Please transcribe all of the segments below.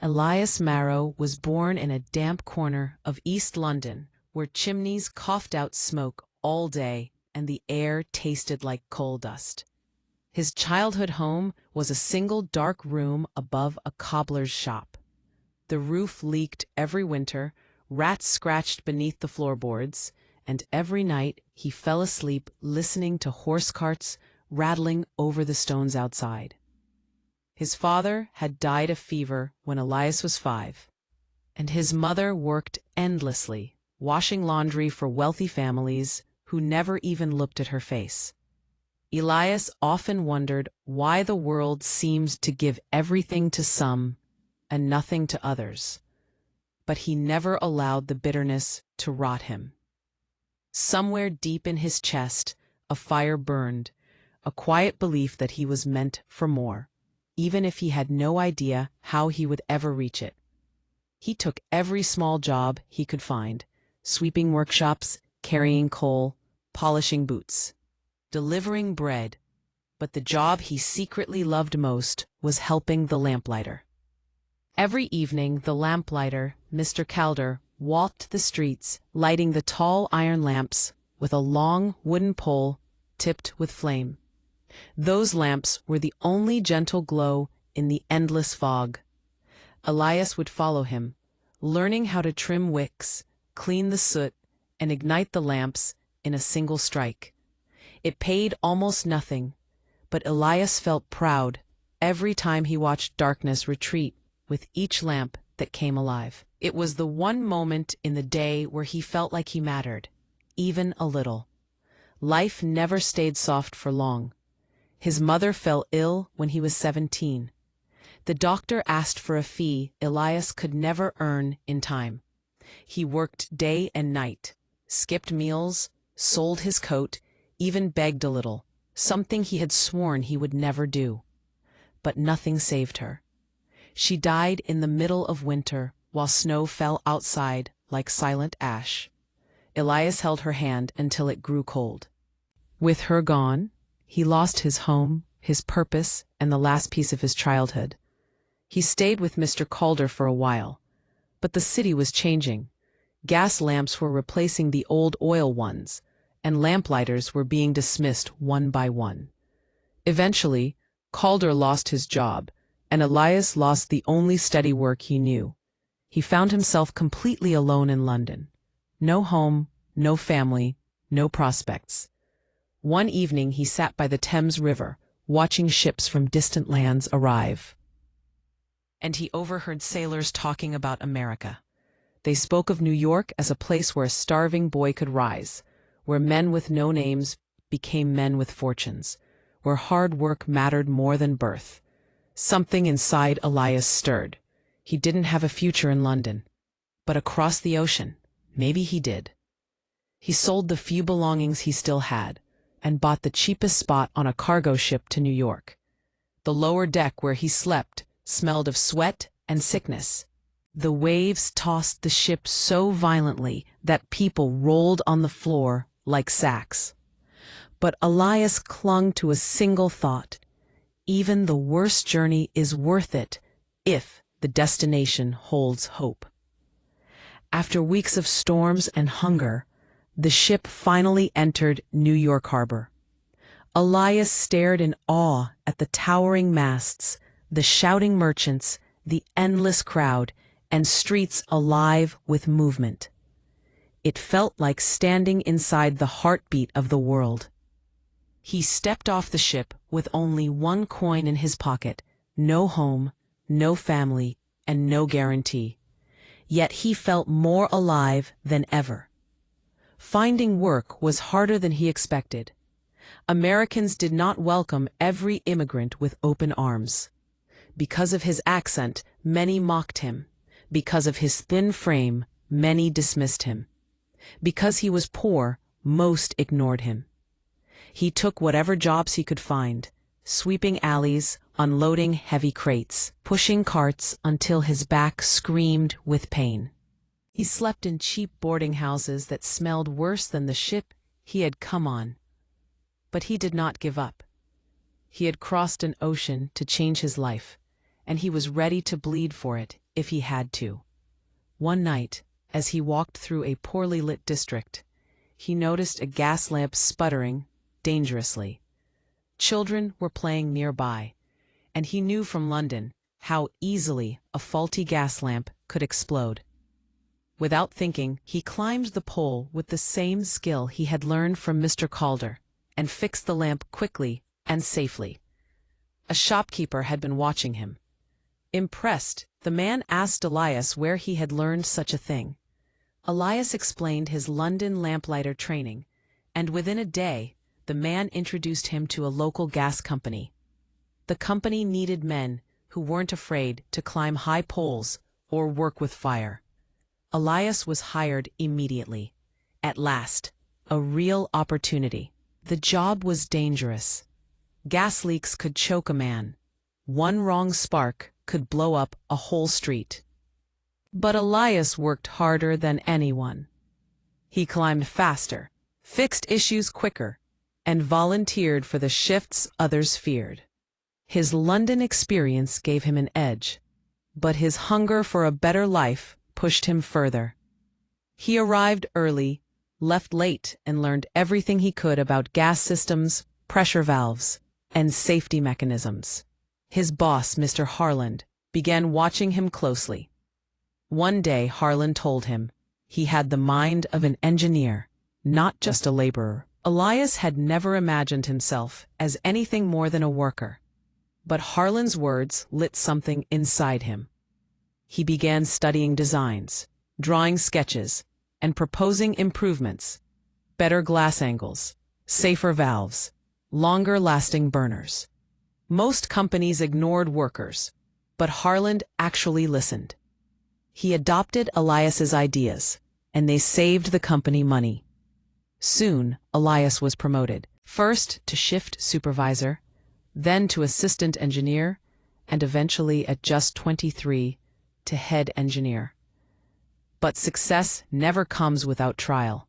Elias Marrow was born in a damp corner of East London, where chimneys coughed out smoke all day and the air tasted like coal dust. His childhood home was a single dark room above a cobbler's shop. The roof leaked every winter, rats scratched beneath the floorboards, and every night he fell asleep listening to horse carts rattling over the stones outside. His father had died of fever when Elias was 5, and his mother worked endlessly, washing laundry for wealthy families who never even looked at her face. Elias often wondered why the world seemed to give everything to some and nothing to others, but he never allowed the bitterness to rot him. Somewhere deep in his chest, a fire burned, a quiet belief that he was meant for more, even if he had no idea how he would ever reach it. He took every small job he could find, sweeping workshops, carrying coal, polishing boots, delivering bread, but the job he secretly loved most was helping the lamplighter. Every evening the lamplighter, Mr. Calder, walked the streets, lighting the tall iron lamps with a long wooden pole tipped with flame. Those lamps were the only gentle glow in the endless fog. Elias would follow him, learning how to trim wicks, clean the soot, and ignite the lamps in a single strike. It paid almost nothing, but Elias felt proud every time he watched darkness retreat with each lamp that came alive. It was the one moment in the day where he felt like he mattered, even a little. Life never stayed soft for long. His mother fell ill when he was 17. The doctor asked for a fee Elias could never earn in time. He worked day and night, skipped meals, sold his coat, even begged a little, something he had sworn he would never do. But nothing saved her. She died in the middle of winter while snow fell outside like silent ash. Elias held her hand until it grew cold. With her gone, he lost his home, his purpose, and the last piece of his childhood. He stayed with Mr. Calder for a while, but the city was changing. Gas lamps were replacing the old oil ones, and lamplighters were being dismissed one by one. Eventually, Calder lost his job, and Elias lost the only steady work he knew. He found himself completely alone in London. No home, no family, no prospects. One evening he sat by the Thames River, watching ships from distant lands arrive. And he overheard sailors talking about America. They spoke of New York as a place where a starving boy could rise, where men with no names became men with fortunes, where hard work mattered more than birth. Something inside Elias stirred. He didn't have a future in London, but across the ocean, maybe he did. He sold the few belongings he still had, and bought the cheapest spot on a cargo ship to New York. The lower deck where he slept smelled of sweat and sickness. The waves tossed the ship so violently that people rolled on the floor like sacks. But Elias clung to a single thought: even the worst journey is worth it if the destination holds hope. After weeks of storms and hunger, the ship finally entered New York Harbor. Elias stared in awe at the towering masts, the shouting merchants, the endless crowd, and streets alive with movement. It felt like standing inside the heartbeat of the world. He stepped off the ship with only one coin in his pocket, no home, no family, and no guarantee. Yet he felt more alive than ever. Finding work was harder than he expected. Americans did not welcome every immigrant with open arms. Because of his accent, many mocked him. Because of his thin frame, many dismissed him. Because he was poor, most ignored him. He took whatever jobs he could find, sweeping alleys, unloading heavy crates, pushing carts until his back screamed with pain. He slept in cheap boarding houses that smelled worse than the ship he had come on. But he did not give up. He had crossed an ocean to change his life, and he was ready to bleed for it if he had to. One night, as he walked through a poorly lit district, he noticed a gas lamp sputtering dangerously. Children were playing nearby, and he knew from London how easily a faulty gas lamp could explode. Without thinking, he climbed the pole with the same skill he had learned from Mr. Calder, and fixed the lamp quickly and safely. A shopkeeper had been watching him. Impressed, the man asked Elias where he had learned such a thing. Elias explained his London lamplighter training, and within a day, the man introduced him to a local gas company. The company needed men who weren't afraid to climb high poles or work with fire. Elias was hired immediately. At last, a real opportunity. The job was dangerous. Gas leaks could choke a man. One wrong spark could blow up a whole street. But Elias worked harder than anyone. He climbed faster, fixed issues quicker, and volunteered for the shifts others feared. His London experience gave him an edge, but his hunger for a better life pushed him further. He arrived early, left late, and learned everything he could about gas systems, pressure valves, and safety mechanisms. His boss, Mr. Harland, began watching him closely. One day Harland told him he had the mind of an engineer, not just a laborer. Elias had never imagined himself as anything more than a worker. But Harland's words lit something inside him. He began studying designs, drawing sketches, and proposing improvements: better glass angles, safer valves, longer-lasting burners. Most companies ignored workers, but Harland actually listened. He adopted Elias's ideas, and they saved the company money. Soon, Elias was promoted, first to shift supervisor, then to assistant engineer, and eventually, at just 23, to head engineer. But success never comes without trial.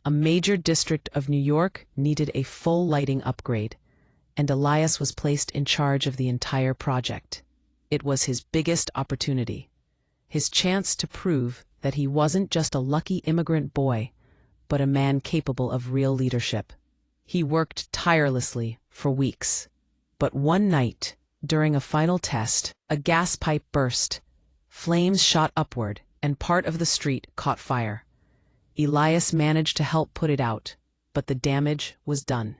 A major district of New York needed a full lighting upgrade, and Elias was placed in charge of the entire project. It was his biggest opportunity, his chance to prove that he wasn't just a lucky immigrant boy, but a man capable of real leadership. He worked tirelessly for weeks. But one night, during a final test, a gas pipe burst. Flames shot upward, and part of the street caught fire. Elias managed to help put it out, but the damage was done.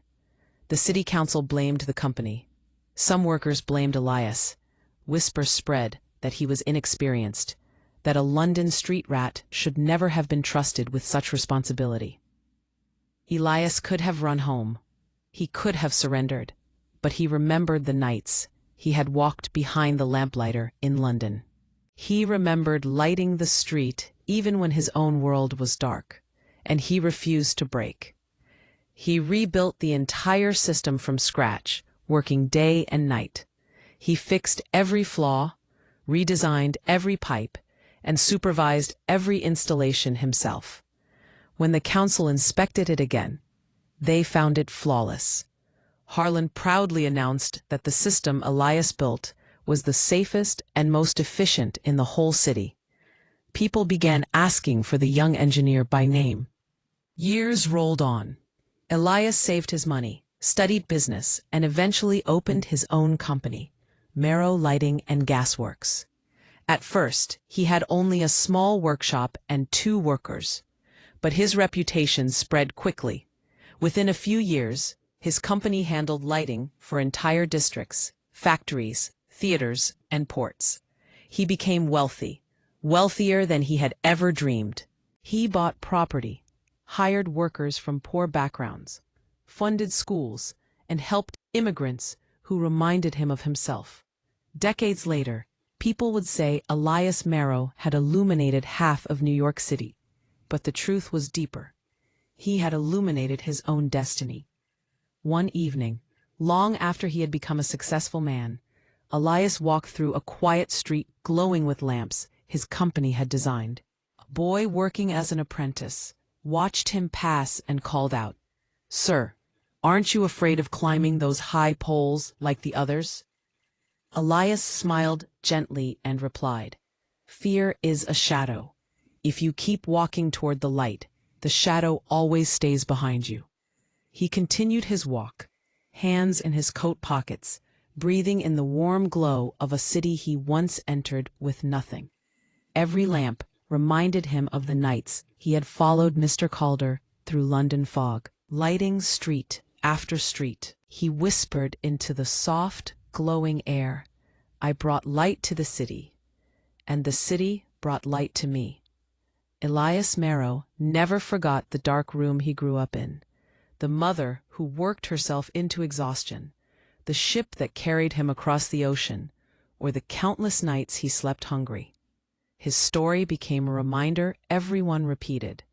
The city council blamed the company. Some workers blamed Elias. Whispers spread that he was inexperienced, that a London street rat should never have been trusted with such responsibility. Elias could have run home. He could have surrendered. But he remembered the nights he had walked behind the lamplighter in London. He remembered lighting the street even when his own world was dark, and he refused to break. He rebuilt the entire system from scratch, working day and night. He fixed every flaw, redesigned every pipe, and supervised every installation himself. When the council inspected it again, they found it flawless. Harland proudly announced that the system Elias built was the safest and most efficient in the whole city. People began asking for the young engineer by name. Years rolled on. Elias saved his money, studied business, and eventually opened his own company, Marrow Lighting and Gas Works. At first, he had only a small workshop and 2 workers, but his reputation spread quickly. Within a few years, his company handled lighting for entire districts, factories, theaters, and ports. He became wealthy, wealthier than he had ever dreamed. He bought property, hired workers from poor backgrounds, funded schools, and helped immigrants who reminded him of himself. Decades later, people would say Elias Marrow had illuminated half of New York City. But the truth was deeper. He had illuminated his own destiny. One evening, long after he had become a successful man, Elias walked through a quiet street glowing with lamps his company had designed. A boy working as an apprentice watched him pass and called out, "Sir, aren't you afraid of climbing those high poles like the others?" Elias smiled gently and replied, Fear is a shadow. If you keep walking toward the light, the shadow always stays behind you. He continued his walk, hands in his coat pockets, breathing in the warm glow of a city he once entered with nothing. Every lamp reminded him of the nights he had followed Mr. Calder through London fog. Lighting street after street, he whispered into the soft, glowing air, "I brought light to the city, and the city brought light to me." Elias Marrow never forgot the dark room he grew up in, the mother who worked herself into exhaustion, the ship that carried him across the ocean, or the countless nights he slept hungry. His story became a reminder everyone repeated.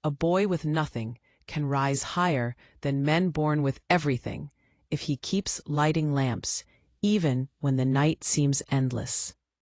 A boy with nothing can rise higher than men born with everything if he keeps lighting lamps, even when the night seems endless.